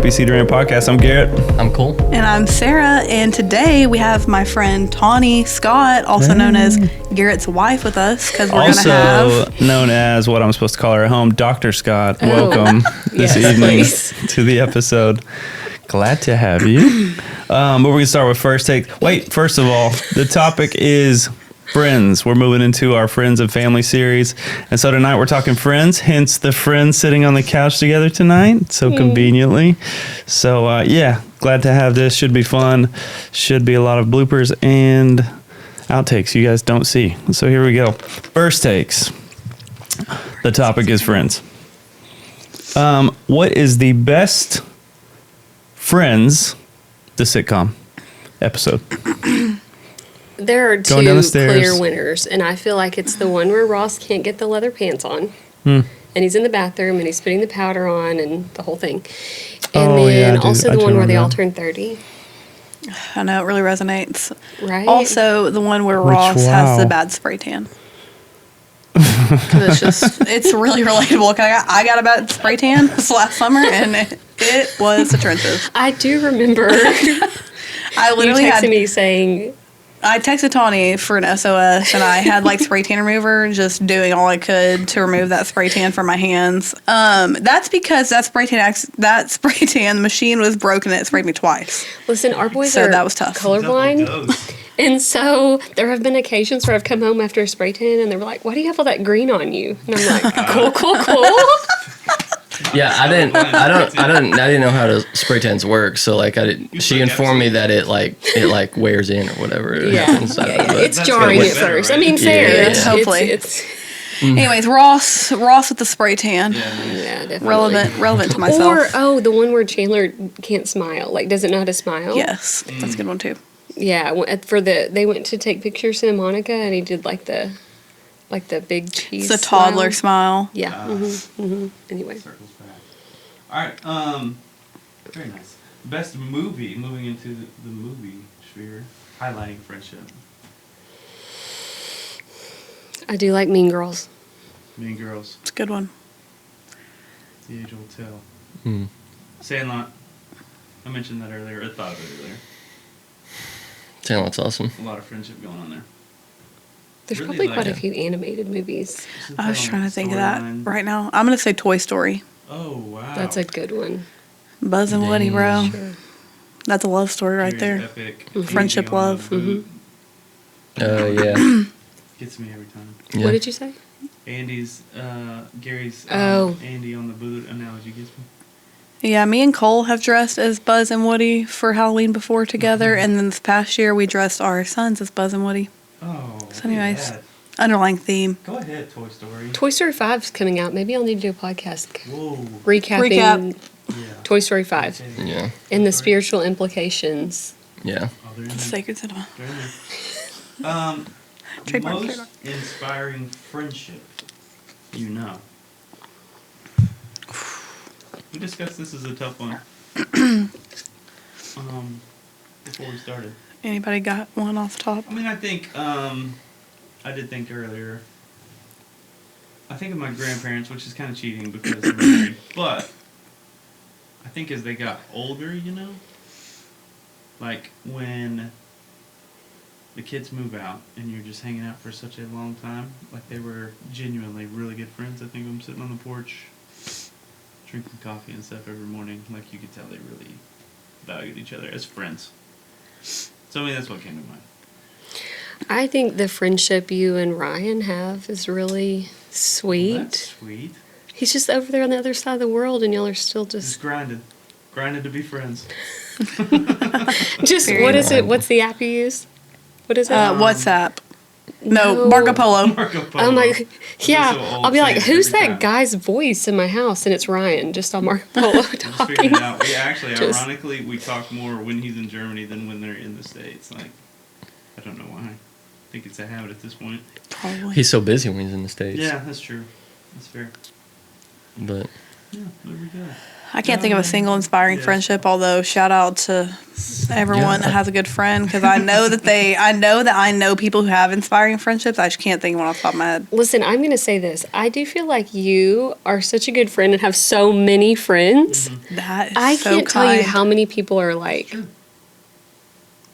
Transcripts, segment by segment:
BC Durant podcast. I'm Garrett. I'm Cole. And I'm Sarah. And today we have my friend Tonnie Scott, also known as Garrett's wife, with us because we're going to have... Also known as what I'm supposed to call her at home, Dr. Scott. Welcome this evening to the episode. Glad to have you. But we're going to start with first take. Wait, first of all, the topic is... Friends. We're moving into our Friends and Family series. And so tonight we're talking friends, hence the friends sitting on the couch together tonight, so conveniently. So, glad to have this. Should be fun. Should be a lot of bloopers and outtakes you guys don't see. So here we go. First takes. The topic is friends. What is the best Friends, the sitcom, episode? There are two clear winners, and I feel like it's the one where Ross can't get the leather pants on, and he's in the bathroom, and he's putting the powder on, and the whole thing. And also the one where they all turn 30. I know, it really resonates. Right? Also, the one where Ross has the bad spray tan. Because it's really relatable. I got a bad spray tan this last summer, and it was the trenches. I do remember I literally you texted me saying... I texted Tonnie for an SOS, and I had spray tan remover, just doing all I could to remove that spray tan from my hands. That's because that spray tan, the machine was broken and it sprayed me twice. Listen, our boys are that was tough. Colorblind. And so there have been occasions where I've come home after a spray tan and they were like, "Why do you have all that green on you?" And I'm like, cool. Yeah, I didn't know how to spray tans work, so she informed me that it wears in or whatever. It's jarring at first. Right? I mean, fair. Yeah. Hopefully. Anyways, Ross with the spray tan. Yeah, definitely. Relevant to myself. Or the one where Chandler can't smile. Doesn't know how to smile. Yes, that's a good one too. Yeah, they went to take pictures Santa Monica, and he did the big cheese. It's a toddler smile. Yeah. Anyway. Circles back. All right. Very nice. Best movie, moving into the movie sphere, highlighting friendship. I do like Mean Girls. Mean Girls. It's a good one. The age will tell. Sandlot. I mentioned that earlier. I thought of it earlier. Sandlot's awesome. A lot of friendship going on there. There's probably quite a few animated movies. I was trying to think of that right now. I'm going to say Toy Story. Oh, wow. That's a good one. Buzz and Woody, bro. Sure. That's a love story right there. Epic. Friendship love. Oh, yeah. Gets me every time. Yeah. What did you say? Gary's Andy on the boot analogy gets me. Yeah, me and Cole have dressed as Buzz and Woody for Halloween before together, and then this past year we dressed our sons as Buzz and Woody. Oh, so anyways, underlying theme. Go ahead, Toy Story. Toy Story 5 is coming out. Maybe I'll need to do a podcast Recap. Toy Story 5. Yeah. And the spiritual implications. Yeah. Sacred cinema. Trademark. Inspiring friendship, you know. We discussed this as a tough one before we started. Anybody got one off the top? I mean, I think, I did think earlier, I think of my grandparents, which is kind of cheating because they're married, but I think as they got older, when the kids move out and you're just hanging out for such a long time, they were genuinely really good friends. I think of them sitting on the porch, drinking coffee and stuff every morning. You could tell they really valued each other as friends. So, I mean, that's what came to mind. I think the friendship you and Ryan have is really sweet. Well, that's sweet. He's just over there on the other side of the world, and y'all are still just grinding to be friends. What is it? What's the app you use? What is it? WhatsApp. No, Marco Polo. Oh my, yeah. I'll be like, who's that guy's voice in my house? And it's Ryan, just on Marco Polo talking. Figured it out. We actually, ironically, we talk more when he's in Germany than when they're in the States. I don't know why. I think it's a habit at this point. Probably. He's so busy when he's in the States. Yeah, that's true. That's fair. But I can't think of a single inspiring friendship, although shout out to everyone that has a good friend, because I know that I know people who have inspiring friendships. I just can't think of one off the top of my head. Listen, I'm going to say this. I do feel like you are such a good friend and have so many friends. That is I so can't tell you kind. how many people are like,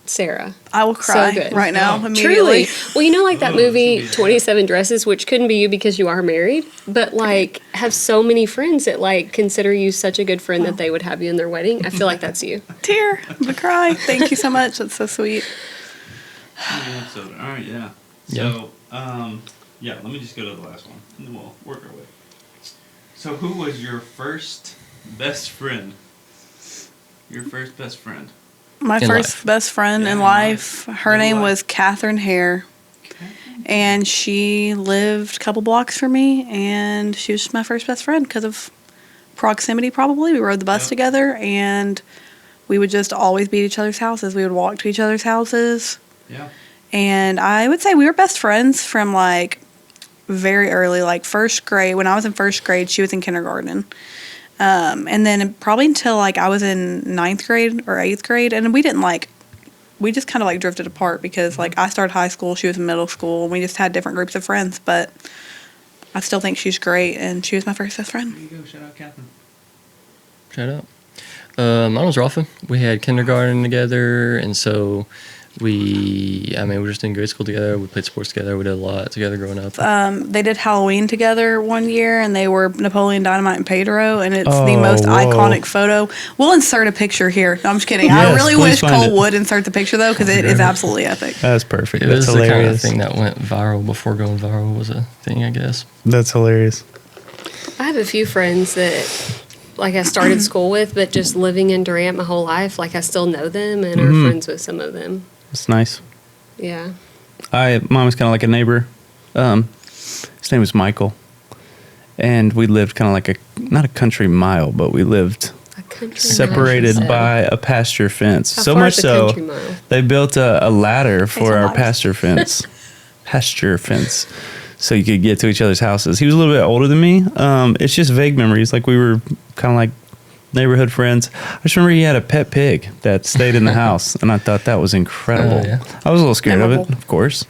Sarah. I will cry good. right now immediately. Truly. Well, you know, like that movie 27 Dresses, which couldn't be you because you are married, but like have so many friends that like consider you such a good friend that they would have you in their wedding. I feel like that's you. Tear. I'm going to cry. Thank you so much. That's so sweet. All right, yeah. So, let me just go to the last one, and then we'll work our way. So, who was your first best friend? Your first best friend? My first best friend in life, her name was Catherine Hare. And she lived a couple blocks from me, and she was just my first best friend because of proximity, probably. We rode the bus together, and we would just always be at each other's houses. We would walk to each other's houses. Yeah. And I would say we were best friends from, like, very early, like first grade. When I was in first grade, she was in kindergarten. And then probably until, like, I was in 9th grade or 8th grade, and we didn't, like, we just kind of, like, drifted apart because, like, I started high school, she was in middle school, and we just had different groups of friends, but I still think she's great, and she was my first best friend. There you go. Shout out, Catherine. Shout out. Mine was Rafa. We had kindergarten together, and so we were just in grade school together. We played sports together. We did a lot together growing up. They did Halloween together one year, and they were Napoleon Dynamite and Pedro, and it's the most iconic photo. We'll insert a picture here. No, I'm just kidding. Yes, I really wish Cole it. would insert the picture, though, because it is absolutely epic. That's perfect. It That's was hilarious. the kind of thing that went viral before going viral was a thing, I guess. That's hilarious. I have a few friends that, like, I started school with, but just living in Durant my whole life, like, I still know them and are friends with some of them. It's nice. Yeah. Mine was kind of like a neighbor. His name was Michael. And we lived kind of like not a country mile, but we lived separated by a pasture fence. How so far much is a so, country mile? they built a ladder for our miles. pasture fence. So you could get to each other's houses. He was a little bit older than me. It's just vague memories. Like, we were kind of like neighborhood friends. I just remember he had a pet pig that stayed in the house, and I thought that was incredible. Yeah. I was a little scared of it, of course,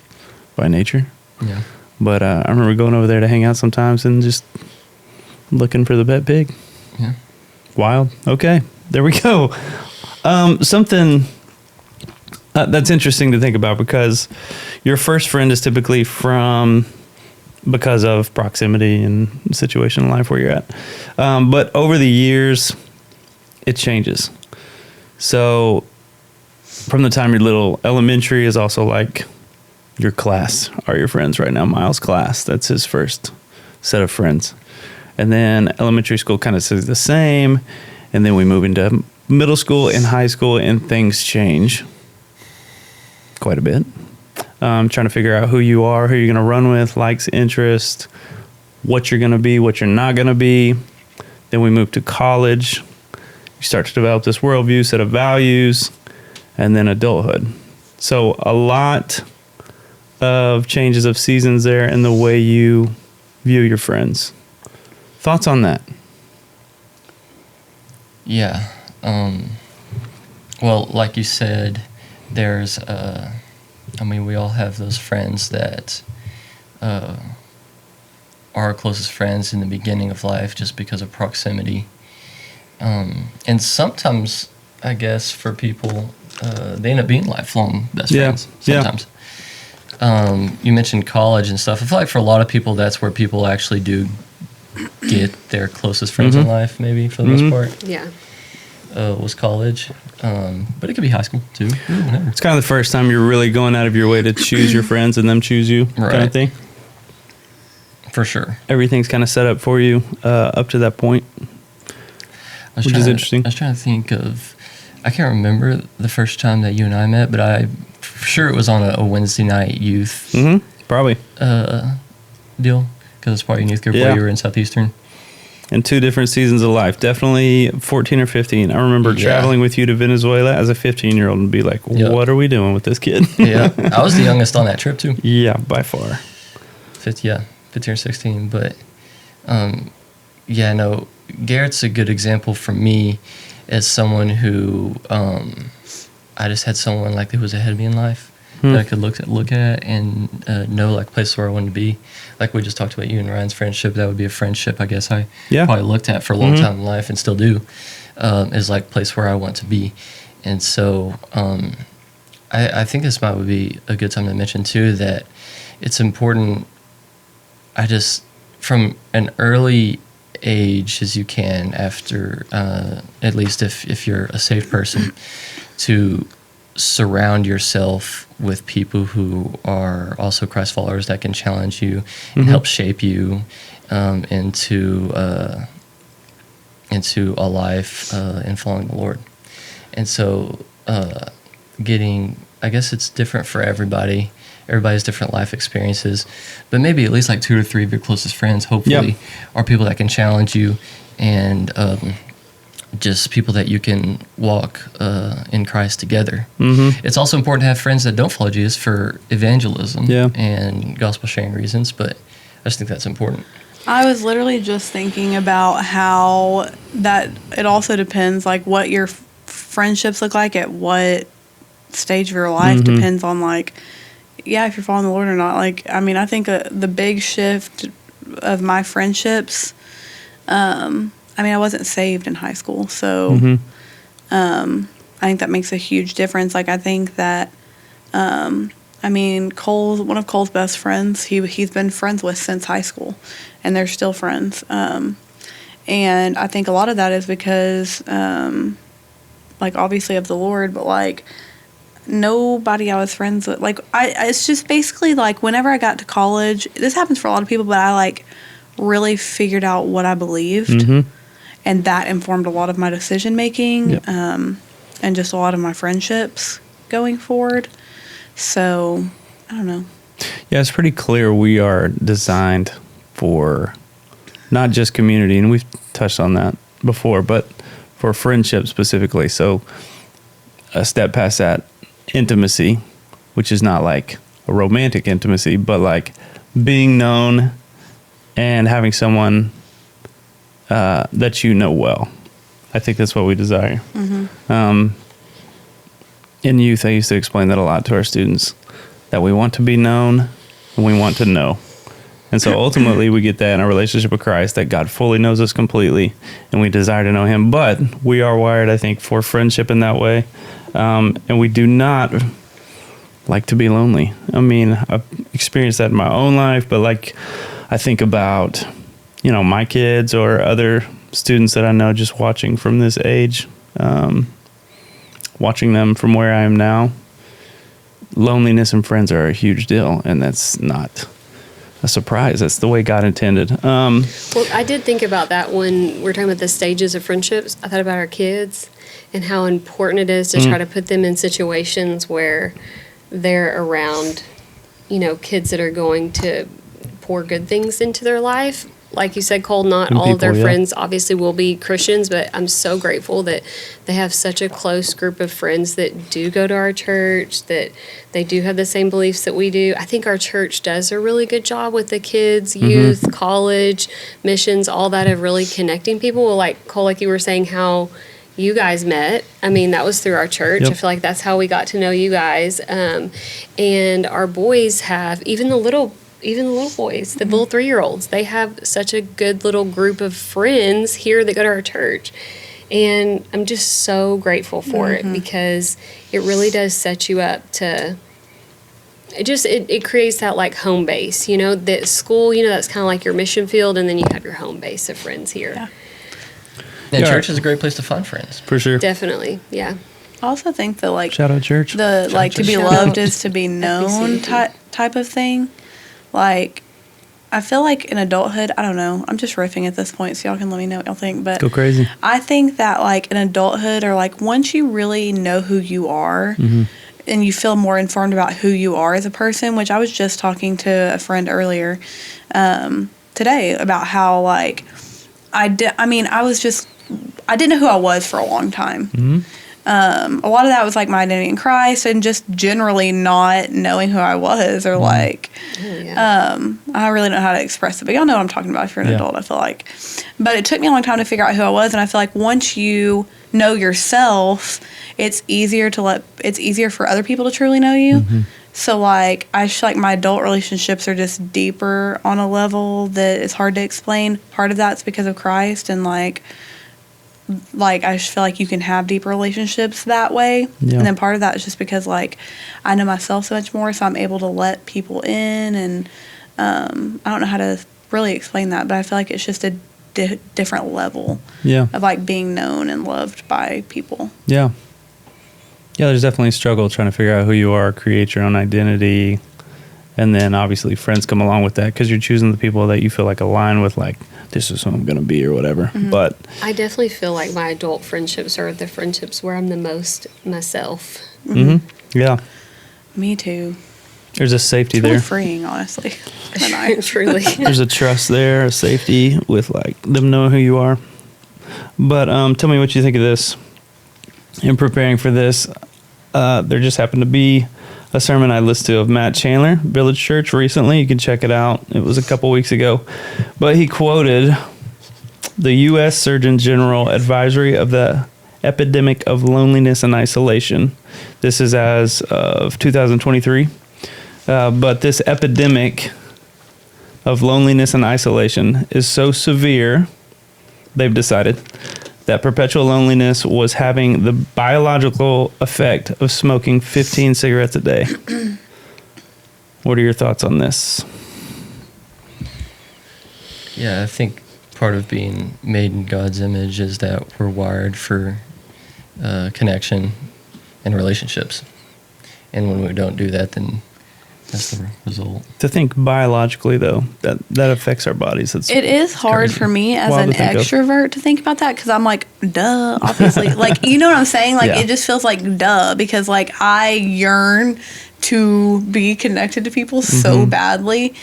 by nature. Yeah. But I remember going over there to hang out sometimes and just looking for the pet pig. Yeah. Wild. Okay, there we go. Something that's interesting to think about, because your first friend is typically because of proximity and situation in life where you're at. But over the years, it changes. So from the time you're little, elementary is also like your class are your friends right now. Miles' class, that's his first set of friends. And then elementary school kind of stays the same. And then we move into middle school and high school, and things change quite a bit. Trying to figure out who you are, who you're going to run with, likes, interest, what you're going to be, what you're not going to be. Then we move to college. You start to develop this worldview, set of values, and then adulthood. So a lot of changes of seasons there in the way you view your friends. Thoughts on that? Yeah. Well, like you said, there's we all have those friends that are our closest friends in the beginning of life just because of proximity. And sometimes, I guess, for people, they end up being lifelong best friends. Sometimes. You mentioned college and stuff. I feel like for a lot of people, that's where people actually do get their closest friends in life, maybe, for the most part. Yeah. Was college. But it could be high school, too. Whatever. It's kind of the first time you're really going out of your way to choose your friends and them choose you, kind of thing. For sure. Everything's kind of set up for you up to that point, which is interesting. I was trying to think of, I can't remember the first time that you and I met, but I'm sure it was on a Wednesday night youth probably deal, because it's part of your youth group while you were in Southeastern. In 2 different seasons of life, definitely 14 or 15. I remember traveling with you to Venezuela as a 15-year-old and be like, what are we doing with this kid? Yeah, I was the youngest on that trip, too. Yeah, by far. 15 or 16, but Garrett's a good example for me as someone who I just had someone like who was ahead of me in life that I could look at and know like places where I wanted to be. Like we just talked about you and Ryan's friendship. That would be a friendship I guess I probably looked at for a long time in life and still do. Is like place where I want to be. And so I think this would be a good time to mention too that it's important. I just from an early age as you can after at least if you're a saved person to surround yourself with people who are also Christ followers that can challenge you and help shape you into a life in following the Lord. And so I guess it's different for everybody. Everybody has different life experiences, but maybe at least like 2 or 3 of your closest friends, hopefully, are people that can challenge you and just people that you can walk in Christ together. It's also important to have friends that don't follow Jesus for evangelism and gospel sharing reasons, but I just think that's important. I was literally just thinking about how that it also depends, like what your friendships look like at what stage of your life depends on, like, if you're following the Lord or not. Like, I mean, I think the big shift of my friendships, I mean, I wasn't saved in high school, so I think that makes a huge difference. Like, I think that, I mean, one of Cole's best friends, he's been friends with since high school, and they're still friends. And I think a lot of that is because, like, obviously of the Lord, but, like, nobody I was friends with, like, it's just basically, like, whenever I got to college, this happens for a lot of people, but I, like, really figured out what I believed, and that informed a lot of my decision-making, and just a lot of my friendships going forward. So, I don't know. Yeah, it's pretty clear we are designed for not just community, and we've touched on that before, but for friendship specifically. So, a step past that, intimacy, which is not like a romantic intimacy, but like being known and having someone that you know well. I think that's what we desire. In youth, I used to explain that a lot to our students, that we want to be known and we want to know. And so ultimately we get that in our relationship with Christ, that God fully knows us completely and we desire to know him. But we are wired, I think, for friendship in that way. And we do not like to be lonely. I mean, I've experienced that in my own life, but like I think about, you know, my kids or other students that I know just watching from this age, watching them from where I am now. Loneliness and friends are a huge deal, and that's not a surprise. That's the way God intended. Well, I did think about that when we're talking about the stages of friendships. I thought about our kids and how important it is to try to put them in situations where they're around, you know, kids that are going to pour good things into their life. Like you said, Cole, not all of their friends obviously will be Christians, but I'm so grateful that they have such a close group of friends that do go to our church, that they do have the same beliefs that we do. I think our church does a really good job with the kids, youth, college, missions, all that, of really connecting people. Well, like Cole, like you were saying, how you guys met. I mean, that was through our church. I feel like that's how we got to know you guys. And our boys have, even the little boys, the little 3-year-olds, they have such a good little group of friends here that go to our church. And I'm just so grateful for it, because it really does set you up to, it creates that like home base, you know, that school, you know, that's kind of like your mission field, and then you have your home base of friends here. Yeah. And church is a great place to find friends. For sure. Definitely, yeah. I also think that, like, shout out church. The like to be loved is to be known type of thing. Like, I feel like in adulthood, I don't know, I'm just riffing at this point, so y'all can let me know what y'all think, but go crazy. I think that, like, in adulthood, or like once you really know who you are, and you feel more informed about who you are as a person, which I was just talking to a friend earlier today about how, like, I didn't know who I was for a long time. A lot of that was like my identity in Christ and just generally not knowing who I was or like, I really don't know how to express it, but y'all know what I'm talking about if you're an adult, I feel like. But it took me a long time to figure out who I was, and I feel like once you know yourself, it's easier for other people to truly know you. Mm-hmm. So like, I feel like my adult relationships are just deeper on a level that is hard to explain. Part of that's because of Christ, and like I just feel like you can have deeper relationships that way. Yeah. And then part of that is just because like I know myself so much more, so I'm able to let people in, and I don't know how to really explain that, but I feel like it's just a different level of like being known and loved by people. Yeah, there's definitely a struggle trying to figure out who you are, create your own identity, and then obviously friends come along with that because you're choosing the people that you feel like align with, like, this is who I'm going to be or whatever. Mm-hmm. But I definitely feel like my adult friendships are the friendships where I'm the most myself. Mm-hmm. Yeah. Me too. There's a safety there. It's really freeing, honestly. Truly. There's a trust there, a safety with like them knowing who you are. But tell me what you think of this. In preparing for this, there just happened to be a sermon I listened to of Matt Chandler, Village Church, recently. You can check it out. It was a couple weeks ago. But he quoted the U.S. Surgeon General Advisory of the Epidemic of Loneliness and Isolation. This is as of 2023. But this epidemic of loneliness and isolation is so severe, they've decided, that perpetual loneliness was having the biological effect of smoking 15 cigarettes a day. What are your thoughts on this? Yeah, I think part of being made in God's image is that we're wired for connection and relationships. And when we don't do that, then that's the result. To think biologically, though, that affects our bodies. It is hard for me as an extrovert to think about that, because I'm like, duh, obviously. Like, you know what I'm saying? Like, it just feels like duh, because, like, I yearn to be connected to people so badly.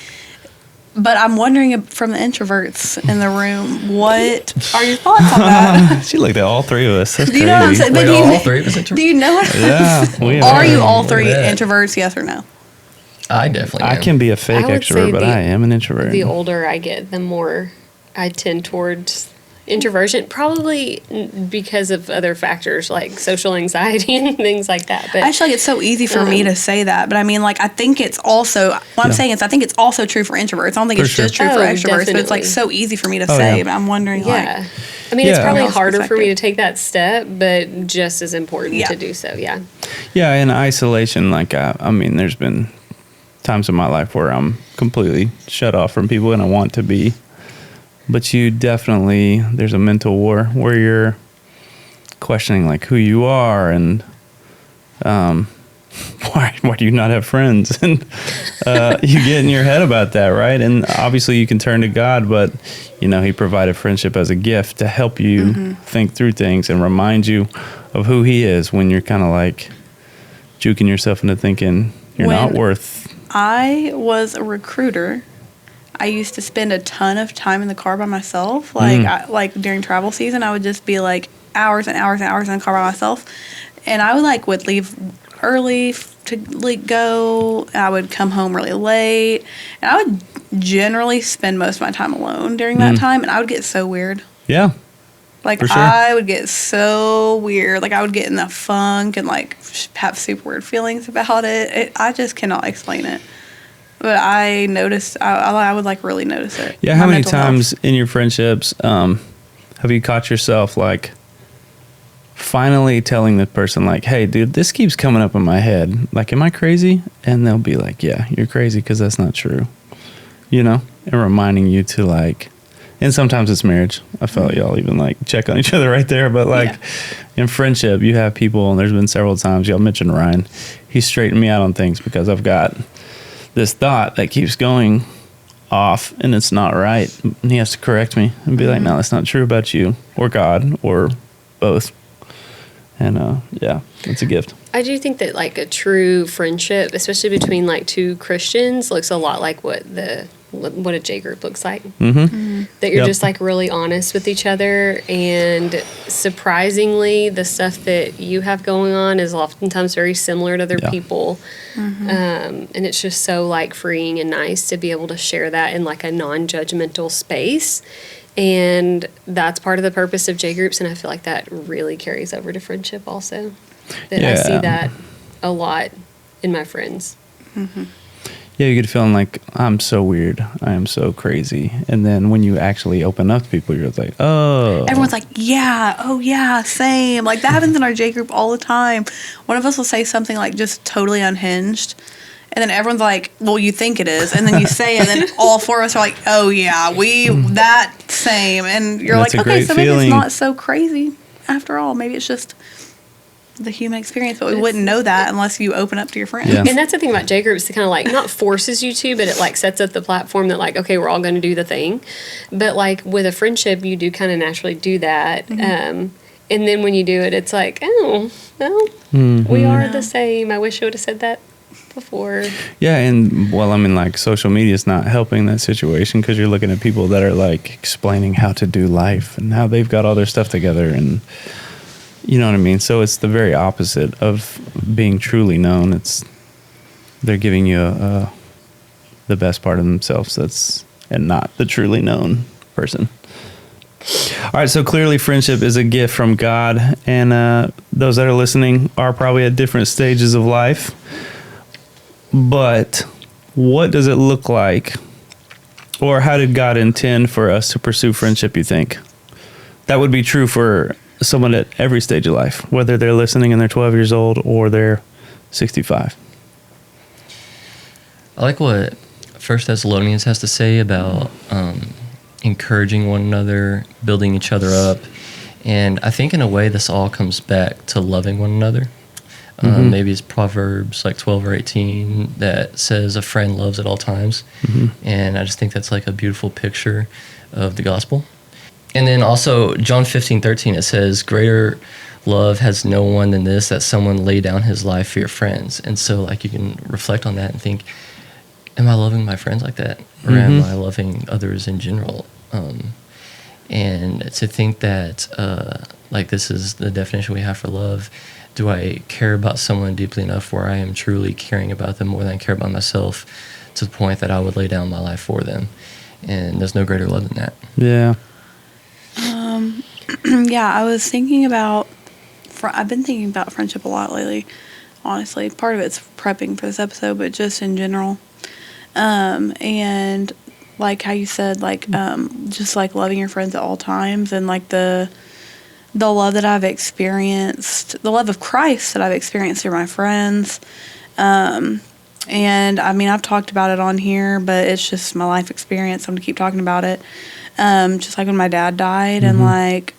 But I'm wondering from the introverts in the room, what are your thoughts on that? She looked at all three of us. That's do you know what I'm saying? Wait, all three of us introverts? Do you know what? Yeah. Are you all three introverts, yes or no? I definitely am. I can be a fake extrovert, but I am an introvert. The older I get, the more I tend towards introversion, probably because of other factors like social anxiety and things like that. But I feel like it's so easy for me to say that, but I mean, like, I think it's also, what I'm saying is I think it's also true for introverts. I don't think it's just true for extroverts, definitely. But it's like so easy for me to say, but I'm wondering like... I mean, it's probably harder for me to take that step, but just as important to do so, Yeah, in isolation, like, I mean, there's been times in my life where I'm completely shut off from people and I want to be, but you definitely, there's a mental war where you're questioning like who you are and why do you not have friends, and you get in your head about that, right? And obviously you can turn to God, but you know, he provided friendship as a gift to help you think through things and remind you of who he is when you're kind of like juking yourself into thinking you're not worth. I was a recruiter. I used to spend a ton of time in the car by myself. Like, like during travel season, I would just be like hours and hours and hours in the car by myself. And I would leave early to like go. I would come home really late. And I would generally spend most of my time alone during that time. And I would get so weird. Yeah. Like, I would get so weird. Like, I would get in the funk and, like, have super weird feelings about it. I just cannot explain it. But I noticed, I would, like, really notice it. Yeah, how many times in your friendships have you caught yourself, like, finally telling the person, like, hey, dude, this keeps coming up in my head. Like, am I crazy? And they'll be like, yeah, you're crazy because that's not true. You know? And reminding you to, like... And sometimes it's marriage. I felt y'all even like check on each other right there. But like in friendship, you have people, and there's been several times, y'all mentioned Ryan. He straightened me out on things because I've got this thought that keeps going off and it's not right. And he has to correct me and be like, no, that's not true about you or God or both. And it's a gift. I do think that like a true friendship, especially between like two Christians, looks a lot like what the what a J group looks like. Mm-hmm. That you're just like really honest with each other, and surprisingly, the stuff that you have going on is oftentimes very similar to other people. And it's just so like freeing and nice to be able to share that in like a non-judgmental space. And that's part of the purpose of J groups, and I feel like that really carries over to friendship also. That I see that a lot in my friends. Yeah, you get feeling like, I'm so weird, I am so crazy. And then when you actually open up to people, you're like, oh. Everyone's like, yeah, oh yeah, same. Like that happens in our J group all the time. One of us will say something like just totally unhinged. And then everyone's like, well, you think it is. And then you say it, and then all four of us are like, oh yeah, that same. And you're like, okay, so maybe it's not so crazy after all. Maybe it's just the human experience, but we wouldn't know that unless you open up to your friends. Yeah. And that's the thing about J groups, it kind of like not forces you to, but it like sets up the platform that like, okay, we're all going to do the thing. But like with a friendship, you do kind of naturally do that. And then when you do it, it's like, oh, no, we are the same. I wish I would have said that before. Yeah, and well, I mean, like social media is not helping that situation, because you're looking at people that are like explaining how to do life and how they've got all their stuff together, and you know what I mean? So it's the very opposite of being truly known. They're giving you the best part of themselves, and not the truly known person. All right, so clearly friendship is a gift from God, and those that are listening are probably at different stages of life. But what does it look like, or how did God intend for us to pursue friendship, you think? That would be true for someone at every stage of life, whether they're listening and they're 12 years old or they're 65. I like what 1 Thessalonians has to say about encouraging one another, building each other up. And I think in a way this all comes back to loving one another. Maybe it's Proverbs like 12 or 18 that says a friend loves at all times. And I just think that's like a beautiful picture of the gospel. And then also John 15:13, it says, greater love has no one than this, that someone lay down his life for your friends. And so like you can reflect on that and think, am I loving my friends like that? Or am I loving others in general? And to think that like this is the definition we have for love. Do I care about someone deeply enough where I am truly caring about them more than I care about myself, to the point that I would lay down my life for them? And there's no greater love than that. Yeah. Yeah, I was thinking about, I've been thinking about friendship a lot lately, honestly. Part of it's prepping for this episode, but just in general. And like how you said, like, just like loving your friends at all times, and like the love that I've experienced, the love of Christ that I've experienced through my friends. And I mean, I've talked about it on here, but it's just my life experience. I'm going to keep talking about it. Just like when my dad died, and like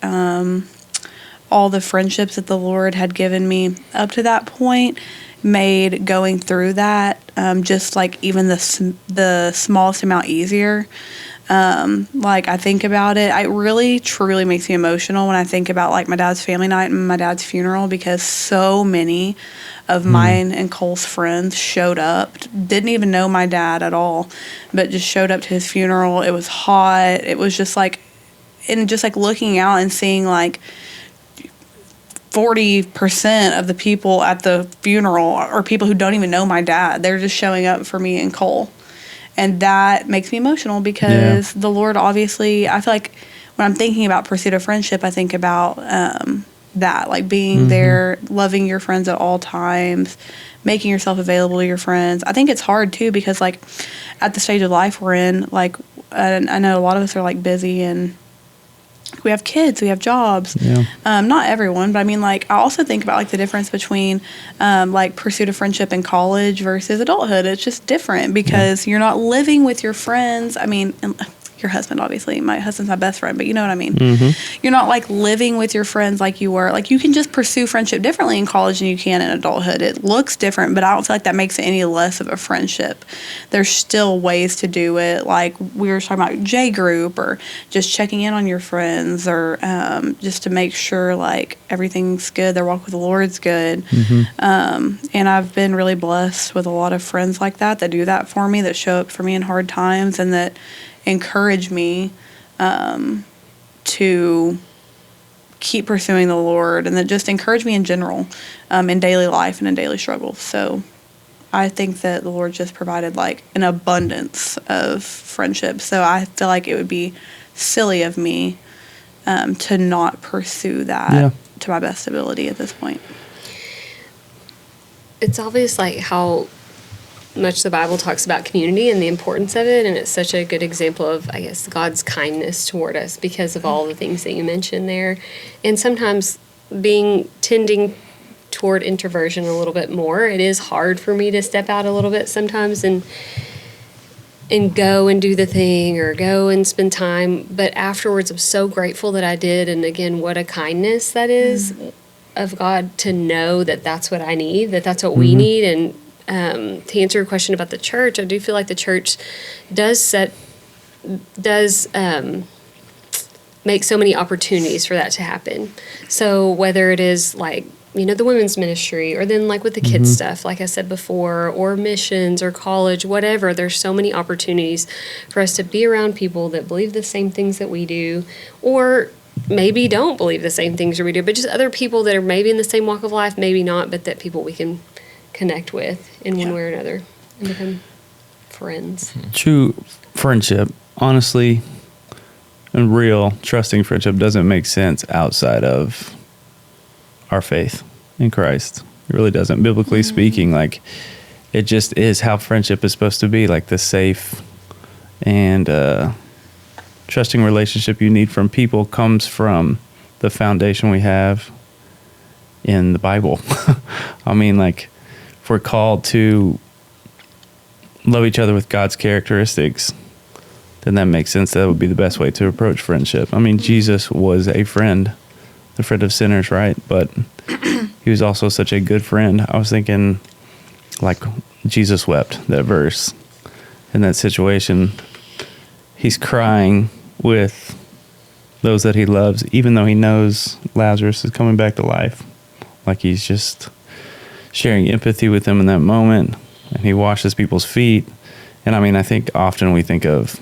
all the friendships that the Lord had given me up to that point made going through that just like even the smallest amount easier. Like I think about it, it really truly makes me emotional when I think about like my dad's family night and my dad's funeral, because so many of mine and Cole's friends showed up, didn't even know my dad at all, but just showed up to his funeral. It was hot. It was just like, and just like looking out and seeing like 40% of the people at the funeral are people who don't even know my dad. They're just showing up for me and Cole. And that makes me emotional, because the Lord obviously, I feel like when I'm thinking about pursuit of friendship, I think about that, like being there, loving your friends at all times, making yourself available to your friends. I think it's hard too, because like at the stage of life we're in, like I know a lot of us are like busy, and we have kids, we have jobs. Not everyone, but I mean, like, I also think about like the difference between like pursuit of friendship in college versus adulthood. It's just different, because you're not living with your friends. I mean, your husband, obviously. My husband's my best friend, but you know what I mean? Mm-hmm. You're not like living with your friends like you were. Like, you can just pursue friendship differently in college than you can in adulthood. It looks different, but I don't feel like that makes it any less of a friendship. There's still ways to do it. Like, we were talking about J group, or just checking in on your friends, or just to make sure, like, everything's good. Their walk with the Lord's good. Mm-hmm. And I've been really blessed with a lot of friends like that do that for me, that show up for me in hard times, and that encourage me to keep pursuing the Lord, and that just encourage me in general in daily life and in daily struggles. So I think that the Lord just provided like an abundance of friendship. So I feel like it would be silly of me to not pursue that to my best ability at this point. It's obvious like how much the Bible talks about community and the importance of it, and it's such a good example of, I guess, God's kindness toward us because of all the things that you mentioned there. And sometimes tending toward introversion a little bit more, it is hard for me to step out a little bit sometimes and go and do the thing or go and spend time. But afterwards, I'm so grateful that I did. And again, what a kindness that is of God to know that that's what I need, that that's what we need. And to answer your question about the church, I do feel like the church does make so many opportunities for that to happen. So whether it is like, the women's ministry, or then like with the kids stuff, like I said before, or missions or college, whatever, there's so many opportunities for us to be around people that believe the same things that we do, or maybe don't believe the same things that we do, but just other people that are maybe in the same walk of life, maybe not, but that people we can connect with in one way or another and become friends. True friendship, honestly, and real trusting friendship doesn't make sense outside of our faith in Christ. It really doesn't. Biblically speaking, like, it just is how friendship is supposed to be, like the safe and trusting relationship you need from people comes from the foundation we have in the Bible. I mean, like, if we're called to love each other with God's characteristics, then that makes sense. That would be the best way to approach friendship. I mean, Jesus was a friend, the friend of sinners, right? But he was also such a good friend. I was thinking, like, Jesus wept, that verse. In that situation, he's crying with those that he loves, even though he knows Lazarus is coming back to life. Like, he's just sharing empathy with them in that moment, and he washes people's feet. And I mean, I think often we think of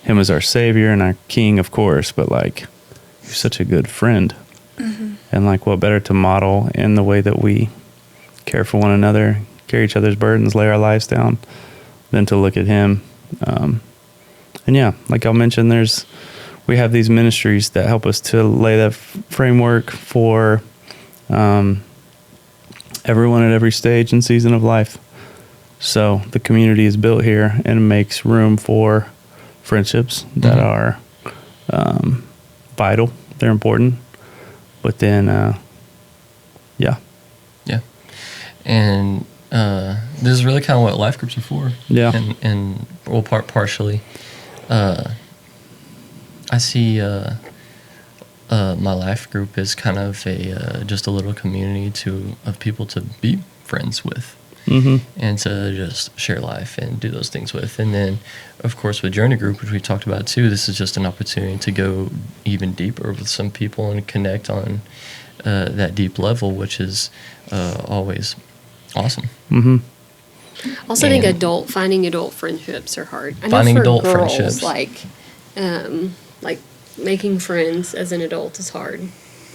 him as our savior and our king, of course, but like, he's such a good friend. And like, what better to model in the way that we care for one another, carry each other's burdens, lay our lives down, than to look at him. And yeah, like I'll mention, we have these ministries that help us to lay that framework for everyone at every stage and season of life. So the community is built here and makes room for friendships that are vital. They're important. But then, yeah. And this is really kind of what life groups are for. Yeah. And well, partially. I see my life group is kind of just a little community of people to be friends with. And to just share life and do those things with. And then, of course, with Journey Group, which we talked about too, this is just an opportunity to go even deeper with some people and connect on that deep level, which is always awesome. I also think finding adult friendships are hard. I know finding for adult girls, friendships, like making friends as an adult is hard,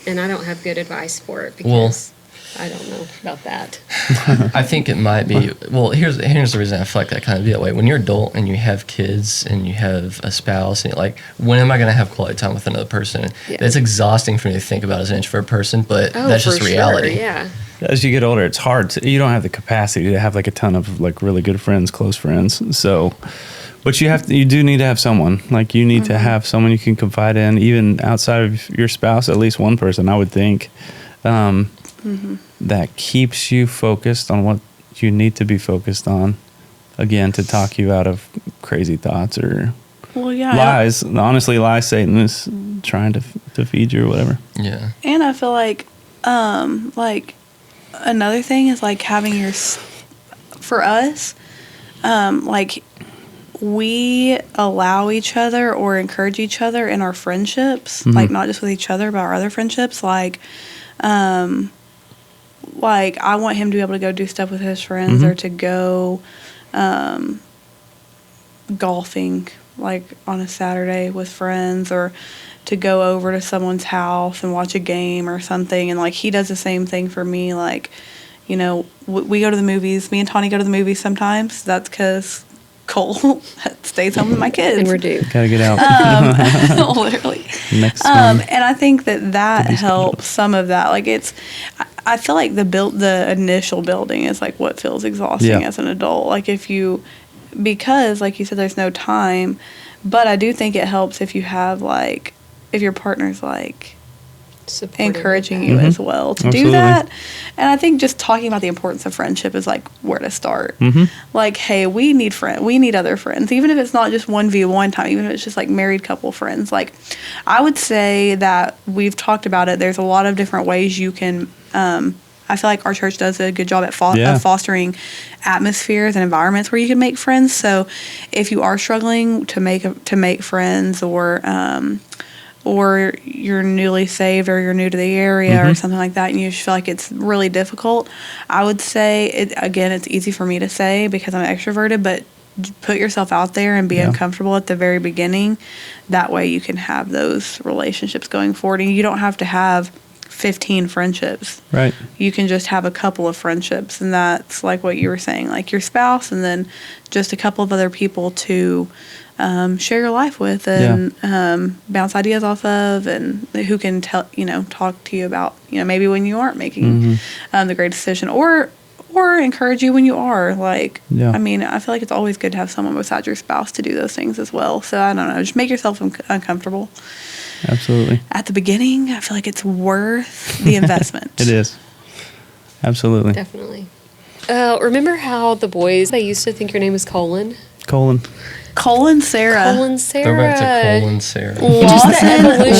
and I don't have good advice for it because I don't know about that. I think it might be. Well, here's the reason I feel like that kind of be that way. When you're adult and you have kids and you have a spouse, and you're like, when am I going to have quality time with another person? Yeah. That's exhausting for me to think about as an introvert person, but that's just reality. Sure, yeah. As you get older, it's hard. You don't have the capacity to have like a ton of like really good friends, close friends. So, but you do need to have someone. Like, you need to have someone you can confide in, even outside of your spouse. At least one person, I would think. That keeps you focused on what you need to be focused on. Again, to talk you out of crazy thoughts or Well, yeah. Lies. Honestly, lies. Satan is trying to feed you or whatever. Yeah. And I feel like another thing is like having for us, like we allow each other or encourage each other in our friendships, like not just with each other, but our other friendships. Like I want him to be able to go do stuff with his friends or to go golfing like on a Saturday with friends, or to go over to someone's house and watch a game or something. And like he does the same thing for me. Like, you know, we go to the movies. Me and Tonnie go to the movies sometimes. That's because Cole stays home with my kids. And we're due. Gotta get out. Literally. Next time. And I think that helps some of that. Like I feel like the initial building is like what feels exhausting as an adult. Like because like you said, there's no time, but I do think it helps if you have like, if your partner's like Supportive encouraging you as well to do that. And I think just talking about the importance of friendship is like where to start. Like, hey, we need other friends, even if it's not just 1v1 time, even if it's just like married couple friends. Like I would say that we've talked about it. There's a lot of different ways you can, I feel like our church does a good job at fostering atmospheres and environments where you can make friends. So if you are struggling to make friends, or you're newly saved, or you're new to the area or something like that, and you just feel like it's really difficult, I would say, it's easy for me to say because I'm extroverted, but put yourself out there and be uncomfortable at the very beginning. That way you can have those relationships going forward, and you don't have to have 15 friendships. Right. You can just have a couple of friendships, and that's like what you were saying, like your spouse, and then just a couple of other people to share your life with and bounce ideas off of, and who can talk to you about, maybe when you aren't making the great decision, or encourage you when you are. Like, I mean, I feel like it's always good to have someone besides your spouse to do those things as well. So I don't know, just make yourself uncomfortable. Absolutely. At the beginning, I feel like it's worth the investment. It is. Absolutely. Definitely. Remember how the boys, they used to think your name was Colin? Colin Sarah. Go back to Cole and Sarah.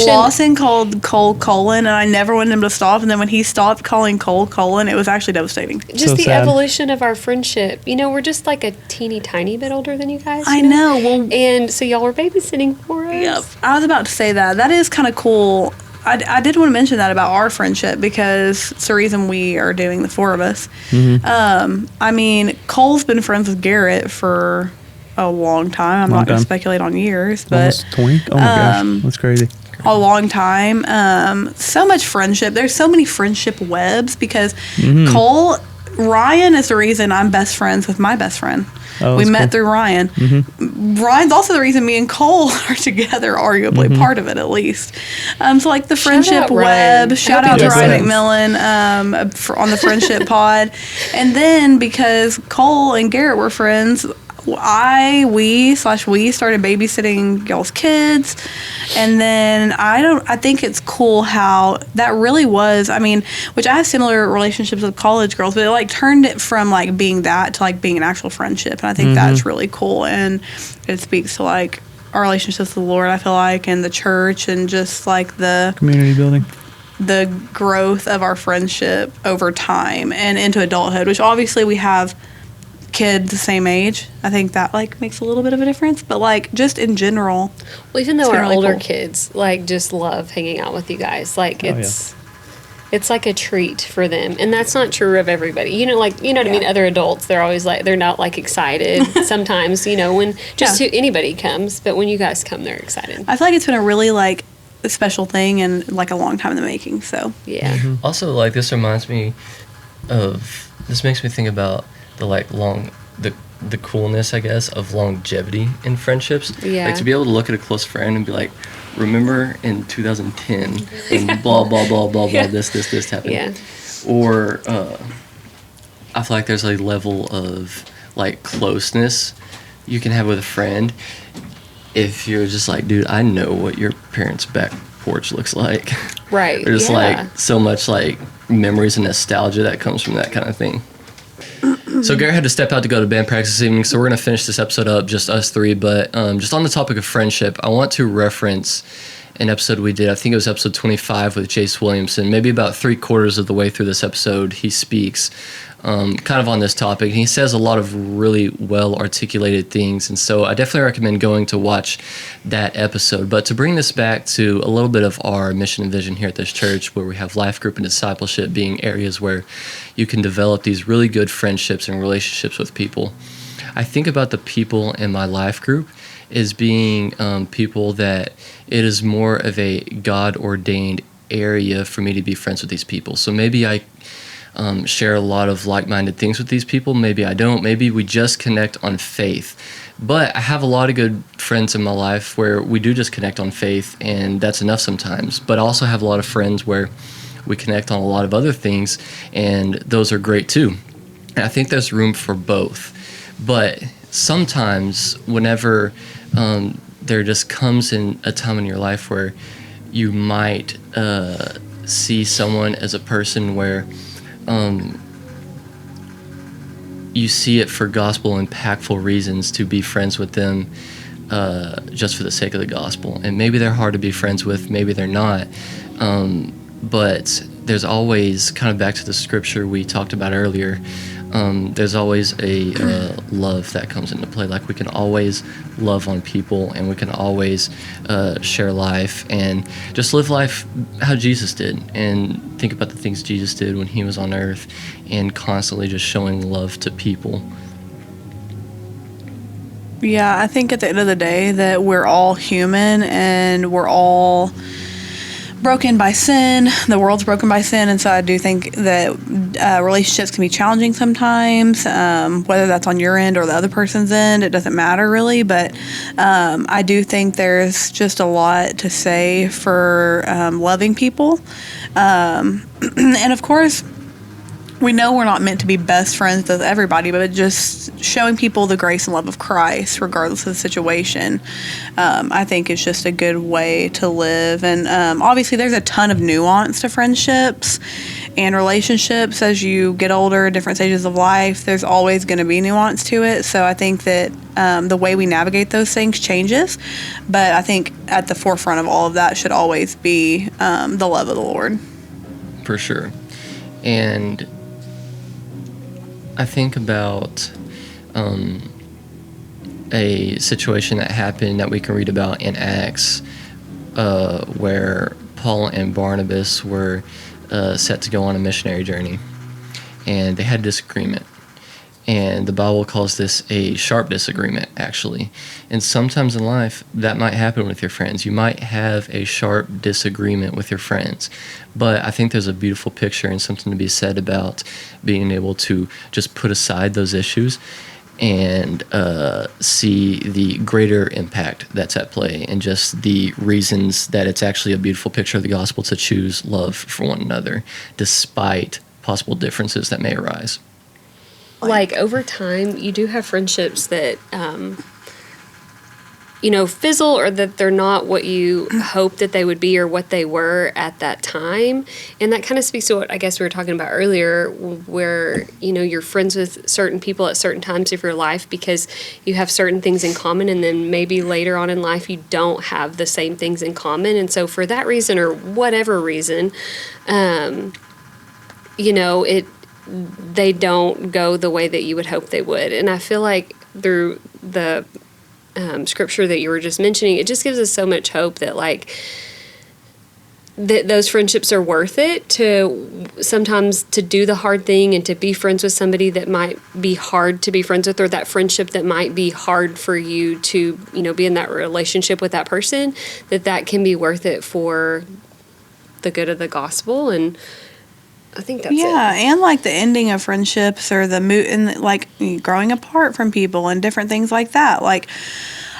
Lawson called Cole Colin, and I never wanted him to stop. And then when he stopped calling Cole Colin, it was actually devastating. Just the evolution of our friendship. We're just like a teeny tiny bit older than you guys. I know. Well, and so y'all were babysitting for us. Yep. I was about to say that. That is kind of cool. I did want to mention that about our friendship because it's the reason we are doing the four of us. I mean, Cole's been friends with Garret for a long time. I'm not going to speculate on years, but almost 20. Oh my gosh, that's crazy. A long time. So much friendship. There's so many friendship webs because Ryan is the reason I'm best friends with my best friend. We met through Ryan. Ryan's also the reason me and Cole are together, arguably, part of it at least. So like the friendship web, shout out to Ryan McMillan on the friendship pod. And then because Cole and Garret were friends, we started babysitting y'all's kids. And then I think it's cool how that really was, I mean, which I have similar relationships with college girls, but it like turned it from like being that to like being an actual friendship. And I think that's really cool. And it speaks to like our relationships with the Lord, I feel like, and the church, and just like the community building, the growth of our friendship over time and into adulthood, which obviously we have kids the same age. I think that like makes a little bit of a difference, but like just in general, well, even though our older kids like just love hanging out with you guys, like it's like a treat for them, and that's not true of everybody. What I mean. Other adults, they're always like, they're not like excited sometimes. When anybody comes, but when you guys come, they're excited. I feel like it's been a really like a special thing and like a long time in the making. So Also, like this reminds me of, this makes me think about the like the coolness, I guess, of longevity in friendships. Yeah. Like to be able to look at a close friend and be like, remember in 2010 and blah blah blah blah blah this happened. Yeah. Or I feel like there's a level of like closeness you can have with a friend if you're just like, dude, I know what your parents' back porch looks like. Right. There's like so much like memories and nostalgia that comes from that kind of thing. So Garret had to step out to go to band practice this evening, so we're going to finish this episode up, just us three. But just on the topic of friendship, I want to reference an episode we did. I think it was episode 25 with Jace Williamson. Maybe about 3/4 of the way through this episode, he speaks kind of on this topic. And he says a lot of really well-articulated things. And so I definitely recommend going to watch that episode. But to bring this back to a little bit of our mission and vision here at this church, where we have life group and discipleship being areas where you can develop these really good friendships and relationships with people. I think about the people in my life group as being people that it is more of a God-ordained area for me to be friends with these people. So maybe I share a lot of like-minded things with these people. Maybe I don't. Maybe we just connect on faith. But I have a lot of good friends in my life where we do just connect on faith, and that's enough sometimes. But I also have a lot of friends where we connect on a lot of other things, and those are great too. And I think there's room for both. But sometimes whenever there just comes in a time in your life where you might see someone as a person where you see it for gospel impactful reasons to be friends with them just for the sake of the gospel. And maybe they're hard to be friends with, maybe they're not. But there's always, kind of back to the scripture we talked about earlier, there's always a love that comes into play. Like we can always love on people, and we can always share life and just live life how Jesus did, and think about the things Jesus did when he was on earth, and constantly just showing love to people. Yeah, I think at the end of the day that we're all human, and we're all broken by sin. The world's broken by sin, and so I do think that relationships can be challenging sometimes, whether that's on your end or the other person's end. It doesn't matter really, but I do think there's just a lot to say for loving people. And of course, we know we're not meant to be best friends with everybody, but just showing people the grace and love of Christ, regardless of the situation, I think is just a good way to live. And obviously, there's a ton of nuance to friendships and relationships as you get older, different stages of life. There's always going to be nuance to it. So I think that the way we navigate those things changes. But I think at the forefront of all of that should always be the love of the Lord. For sure. And I think about a situation that happened that we can read about in Acts, where Paul and Barnabas were set to go on a missionary journey, and they had a disagreement. And the Bible calls this a sharp disagreement, actually. And sometimes in life, that might happen with your friends. You might have a sharp disagreement with your friends. But I think there's a beautiful picture and something to be said about being able to just put aside those issues and see the greater impact that's at play, and just the reasons that it's actually a beautiful picture of the gospel to choose love for one another, despite possible differences that may arise. Like over time, you do have friendships that, fizzle, or that they're not what you hope that they would be or what they were at that time. And that kind of speaks to what I guess we were talking about earlier, where, you're friends with certain people at certain times of your life because you have certain things in common, and then maybe later on in life you don't have the same things in common. And so for that reason or whatever reason, they don't go the way that you would hope they would. And I feel like through the scripture that you were just mentioning, it just gives us so much hope that that those friendships are worth it, to sometimes to do the hard thing and to be friends with somebody that might be hard to be friends with, or that friendship that might be hard for you to, be in that relationship with that person, that can be worth it for the good of the gospel. And I think that's it. Yeah, and the ending of friendships, or and growing apart from people and different things like that. I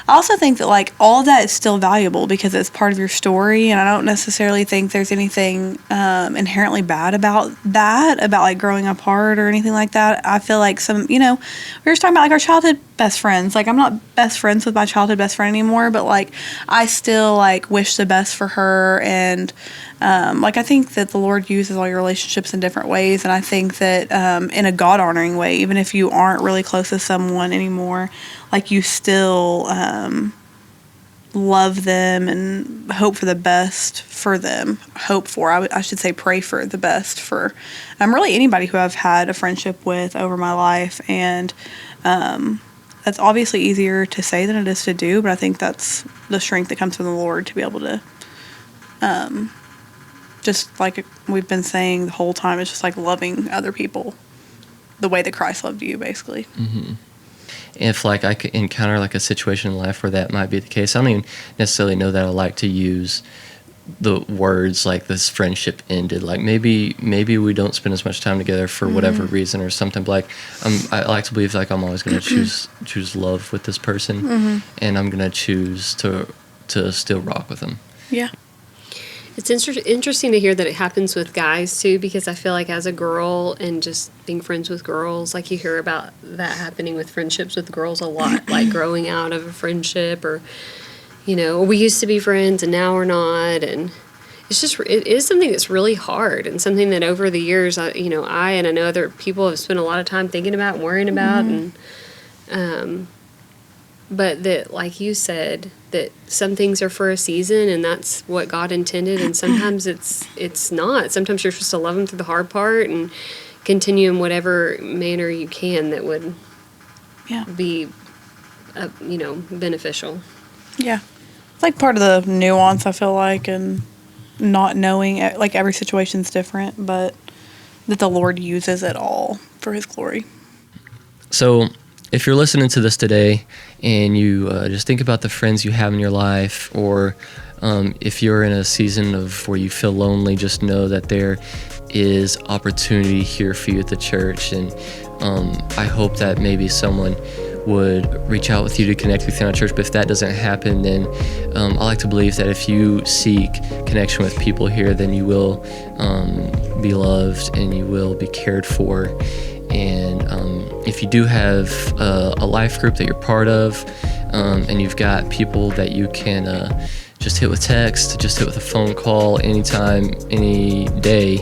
also think that all of that is still valuable because it's part of your story, and I don't necessarily think there's anything inherently bad about that, about growing apart or anything like that. I feel like we were just talking about our childhood best friends. Like, I'm not best friends with my childhood best friend anymore, but like I still like wish the best for her. And like, I think that the Lord uses all your relationships in different ways, and I think that in a God honoring way, even if you aren't really close to someone anymore, like you still love them and hope for the best for them. I should say pray for the best for really anybody who I've had a friendship with over my life. And that's obviously easier to say than it is to do, but I think that's the strength that comes from the Lord to be able to just like we've been saying the whole time, it's just like loving other people the way that Christ loved you, basically. Mm-hmm. If like I could encounter like a situation in life where that might be the case, I don't even necessarily know that I like to use the words like this friendship ended. Like maybe we don't spend as much time together for whatever reason or something. Like I like to believe like I'm always going to choose love with this person, and I'm going to choose to still rock with them. Yeah. It's interesting to hear that it happens with guys too, because I feel like as a girl and just being friends with girls, like you hear about that happening with friendships with girls a lot, like growing out of a friendship, or we used to be friends and now we're not. And it is something that's really hard, and something that over the years, I and I know other people have spent a lot of time thinking about and worrying about. And but that, like you said, that some things are for a season, and that's what God intended, and sometimes it's not. Sometimes you're supposed to love them through the hard part and continue in whatever manner you can that would be beneficial. Yeah. It's like part of the nuance, I feel like, and not knowing, like every situation's different, but that the Lord uses it all for His glory. So if you're listening to this today and you just think about the friends you have in your life, or if you're in a season of where you feel lonely, just know that there is opportunity here for you at the church. And I hope that maybe someone would reach out with you to connect with you in our church. But if that doesn't happen, then I like to believe that if you seek connection with people here, then you will be loved and you will be cared for. And if you do have a life group that you're part of, and you've got people that you can just hit with text, just hit with a phone call anytime, any day,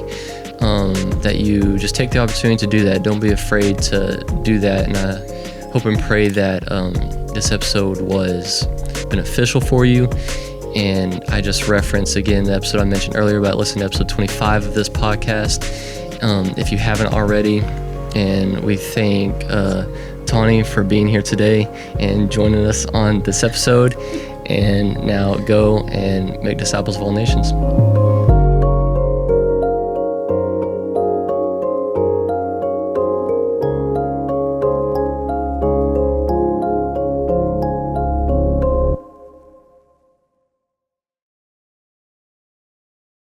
that you just take the opportunity to do that. Don't be afraid to do that. And I hope and pray that this episode was beneficial for you. And I just reference again the episode I mentioned earlier about listening to episode 25 of this podcast, if you haven't already. And we thank Tonnie for being here today and joining us on this episode. And now go and make disciples of all nations.